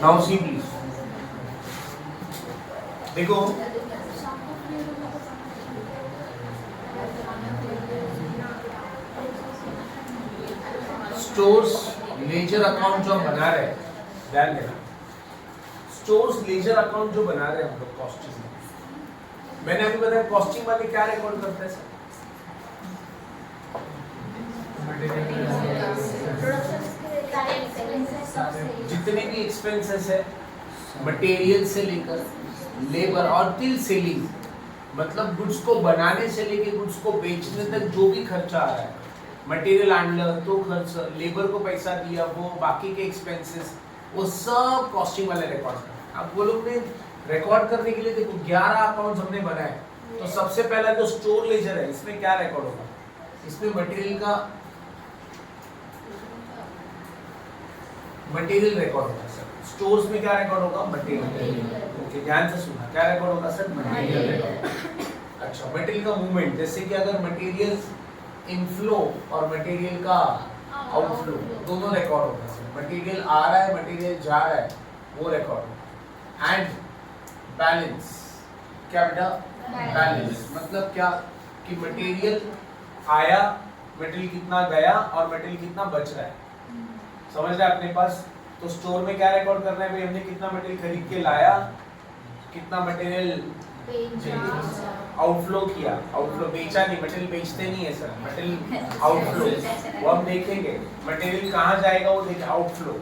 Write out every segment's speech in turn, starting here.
Now see please, देखो stores ledger account जो हम बना रहे हैं, ध्यान देना, स्टोर्स लेजर अकाउंट जो बना रहे हैं हम लोग कॉस्टिंग में, मैंने अभी बताया कॉस्टिंग वाले क्या रिकॉर्ड करते हैं सर? जितने भी एक्सपेंसेस है मटेरियल से लेकर लेबर और टिल सेलिंग, मतलब गुड्स को बनाने से लेकर गुड्स को बेचने तक जो भी खर्चा आ रहा है, मटेरियल हैंडलर तो खर्च, लेबर को पैसा दिया, वो बाकी के एक्सपेंसेस, वो सब कॉस्टिंग वाले रिकॉर्ड करते हैं। अब वो लोग ने रिकॉर्ड करने के लिए देखो 11 अकाउंट्स हमने बनाए, तो सबसे पहला जो स्टोर लेजर है इसमें क्या रिकॉर्ड होगा? इसमें मटेरियल रिकॉर्ड होगा सर। स्टोर्स में क्या रिकॉर्ड होगा? मटेरियल। ओके, ध्यान से सुनना, क्या रिकॉर्ड होगा सर? Material record. अच्छा, मटेरियल का मूवमेंट, जैसे कि अगर मटेरियल इनफ्लो और मटेरियल का आउटफ्लो दोनों रिकॉर्ड होगा सर। मटेरियल आ रहा है, मटेरियल जा रहा है, वो रिकॉर्ड होगा। एंड बैलेंस, क्या बेटा? बैलेंस मतलब क्या कि मटेरियल आया, मटेरियल कितना गया और मटेरियल कितना बच रहा है, समझ रहे अपने पास? तो स्टोर में क्या रिकॉर्ड करना है भाई? हमने कितना मटेरियल खरीद के लाया, कितना मटेरियल आउटफ्लो किया, आउटफ्लो बेचा नहीं, मटेरियल बेचते नहीं है सर, मटेरियल आउटफ्लो वो हम देखेंगे। मटेरियल कहाँ जाएगा वो देखें, आउटफ्लो,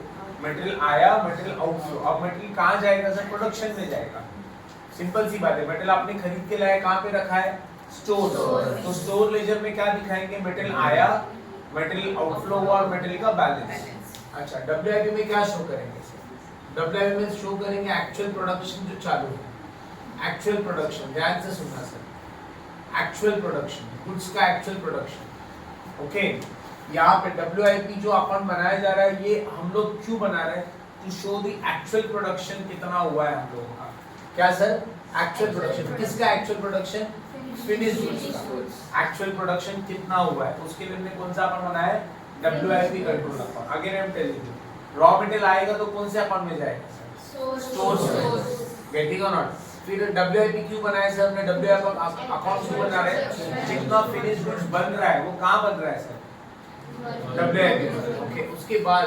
मटेरियल आया, मटेरियल आउटफ्लो। अब मटेरियल कहाँ जाएगा सर? प्रोडक्शन में जाएगा। सिंपल सी बात है, मटेरियल आपने खरीद के लाया, कहाँ पे रखा है? स्टोर। तो स्टोर लेजर में क्या दिखाएंगे? मटेरियल आया, मटेरियल आउटफ्लो हुआ और मटेरियल का बैलेंस। अच्छा, डब्ल्यूआईपी में क्या शो करेंगे सर? डब्ल्यूआईपी में शो करेंगे एक्चुअल प्रोडक्शन जो चालू है, एक्चुअल प्रोडक्शन, ध्यान से सुनना सर, एक्चुअल प्रोडक्शन, गुड्स का एक्चुअल प्रोडक्शन। ओके, यहाँ पे डब्ल्यूआईपी जो अकाउंट बनाया जा रहा है, ये हम लोग क्यों बना रहे हैं? To show the actual production कितना हुआ है हम लोगों का। क्या सर? Actual production. किसका एक्चुअल प्रोडक्शन? फिनिश्ड गुड्स का एक्चुअल प्रोडक्शन कितना हुआ है, उसके लिए हमने कौन सा अकाउंट बनाया है? WIP control account. Again I am telling you, raw material आएगा तो कौन से अकाउंट में जाएगा सर? स्टोर। गेटिंग और नॉट? फिर डब्ल्यूआईपी क्यों बनाया सर हमने? डब्ल्यूआईपी अकाउंट क्यों बना रहे हैं? जितना फिनिश्ड गुड्स बन रहा है वो कहाँ बन रहा है सर? डब्ल्यूआईपी। ओके, उसके बाद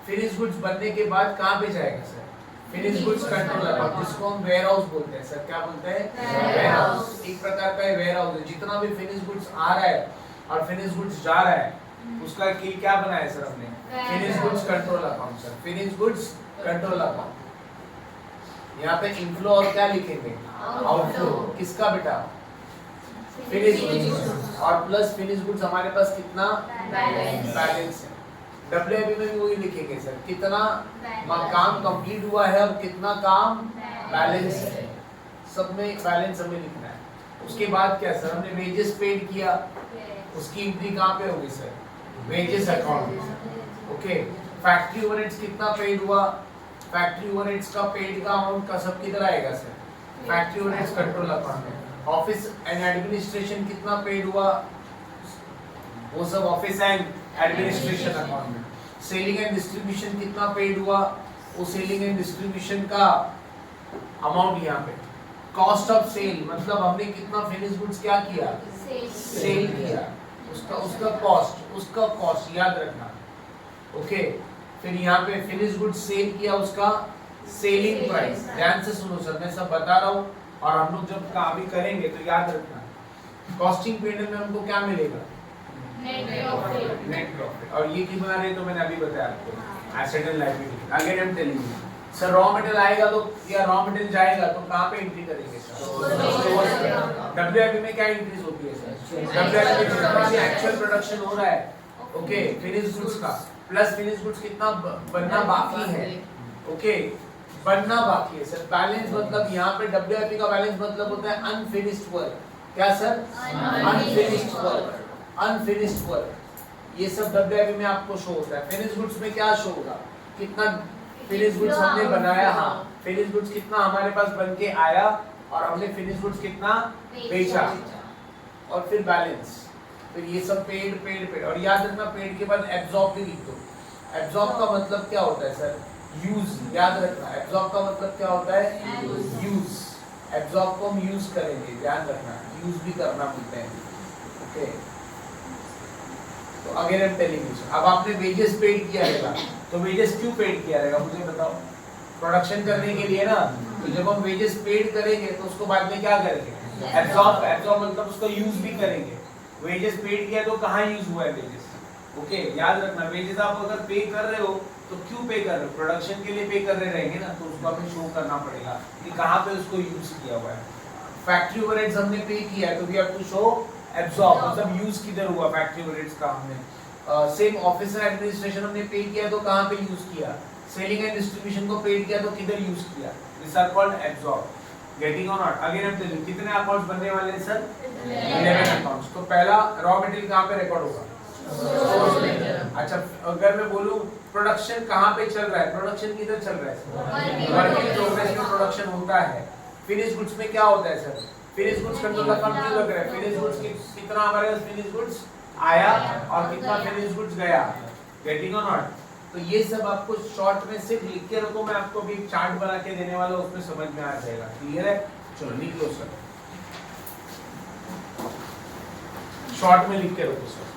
फिनिश्ड गुड्स बनने के बाद कहाँ पे जाएगा sir? Finished goods control account, जिसको हम वेयर हाउस बोलते हैं सर। क्या बोलते हैं? Warehouse. एक प्रकार का वेयर हाउस है, जितना भी फिनिश्ड गुड्स आ रहा है और फिनिश्ड गुड्स जा रहा है, उसका की क्या बनाया सर हमने? Finished goods control account sir. Finished goods control account. यहाँ पे इनफ्लो और क्या लिखेंगे? आउटफ्लो। किसका बेटा? Finished goods. और प्लस फिनिश्ड गुड्स हमारे पास कितना? बैलेंस है। डब्ल्यूआईपी में भी वही लिखेंगे सर, कितना काम कंप्लीट हुआ है और कितना काम बैलेंस है, सब में बैलेंस हमें लिखना है। उसके बाद क्या सर? हमने वेजेस पेड किया, उसकी एंट्री कहाँ पे होगी sir? Wages account. Okay, factory overheads कितना पेड हुआ? फैक्ट्री ओवरहेड्स का पेड का अमाउंट का सब किधर आएगा sir? Factory overheads control account में। ऑफिस एंड एडमिनिस्ट्रेशन कितना पेड हुआ? वो सब ऑफिस एंड एडमिनिस्ट्रेशन अकाउंट में। सेलिंग एंड डिस्ट्रीब्यूशन कितना पेड हुआ? वो सेलिंग एंड डिस्ट्रीब्यूशन का अमाउंट यहाँ पे। कॉस्ट ऑफ सेल मतलब हमने कितना फिनिश गुड्स क्या किया? सेल किया, उसका कॉस्ट याद रखना। ओके, फिर यहाँ पे फिनिश गुड्स सेल किया, उसका सेलिंग प्राइस। ध्यान से सुनो सर, मैं सब बता रहा हूँ और हम लोग जब काम भी करेंगे तो याद रखना। कॉस्टिंग पीरियड में हमको क्या मिलेगा? Net profit. और ये क्यों बना रहे हैं तो मैंने अभी बताया आपको, asset and liability. Again I am telling you sir, raw material आएगा तो या रॉ मटेरियल जाएगा तो कहाँ पे एंट्री करेंगे सर? डब्ल्यूआईपी में क्या एंट्रीज होती है सर? डब्ल्यूआईपी में जितना भी एक्चुअल प्रोडक्शन हो रहा है, ओके, फिनिश गुड्स का प्लस फिनिश गुड्स कितना बनना बाकी है, ओके, बनना बाकी है सर। बैलेंस मतलब यहाँ पे डब्ल्यूआईपी का बैलेंस मतलब होता है अनफिनिश्ड वर्क। क्या sir? Unfinished work. Unfinished work ये सब डब्ल्यूआईपी में आपको शो होता है। फिनिश गुड्स में क्या शो होगा? कितना फिनिश गुड्स हमने बनाया, हाँ, फिनिश गुड्स कितना हमारे पास बन के आया और हमने फिनिश गुड्स कितना बेचा, और फिर बैलेंस, फिर ये सब पेड पेड पेड। और याद रखना पेड के बाद एब्जॉर्ब भी लिख दो। एब्जॉर्ब का मतलब क्या होता है सर? यूज, याद रखना। एब्जॉर्ब का मतलब क्या होता है? यूज। एब्जॉर्ब को हम यूज करेंगे, ध्यान रखना, यूज भी करना बोलते हैं। ओके, तो again I am telling you, अब आपने वेजेस पेड किया रहेगा, तो वेजेस क्यों पेड किया रहेगा मुझे बताओ? प्रोडक्शन करने के लिए ना। तो जब हम वेजेस पेड करेंगे तो उसको बाद में क्या करेंगे? एब्जॉर्ब। एब्जॉर्ब मतलब उसको यूज भी करेंगे। वेजेस पेड किया तो कहाँ यूज हुआ है वेजेस? ओके, याद रखना, वेजेस आप अगर पे कर रहे हो तो क्यों पे कर रहे हो? प्रोडक्शन के लिए पे कर रहे रहेंगे ना, तो उसको हमें शो करना पड़ेगा कि कहाँ पे उसको यूज किया हुआ है। फैक्ट्री ओवरहेड्स हमने पे किया है तो we have to show absorb, मतलब यूज किधर हुआ फैक्ट्री ओवरहेड्स का हमने। सेम ऑफिस एंड एडमिनिस्ट्रेशन हमने पे किया तो कहाँ पे यूज किया? सेलिंग एंड डिस्ट्रीब्यूशन को पेड किया तो किधर यूज किया? This are called absorb. Getting और नॉट? अगेन हम टेलिंग, कितने अकाउंट्स बनने वाले हैं सर? 11 अकाउंट्स। तो पहला रॉ मटेरियल कहाँ पे रिकॉर्ड होगा? अच्छा, अगर मैं बोलूं प्रोडक्शन कहाँ पे चल रहा है? प्रोडक्शन किधर चल रहा है? वर्क इन प्रोग्रेस में प्रोडक्शन होता है। फिनिश गुड्स में क्या होता है सर? फिनिश गुड्स कंट्रोल का काम क्यों लग रहा है? फिनिश गुड्स कितना हमारे पास फिनिश गुड्स आया और कितना फिनिश गुड्स गया? गेटिंग और नॉट? तो ये सब आपको शॉर्ट में सिर्फ लिख के रखो, मैं आपको भी एक चार्ट बना के देने वाला हूं, उसमें समझ में आ जाएगा। क्लियर है? चलो लिख लो सर, शॉर्ट में लिख के रखो सर।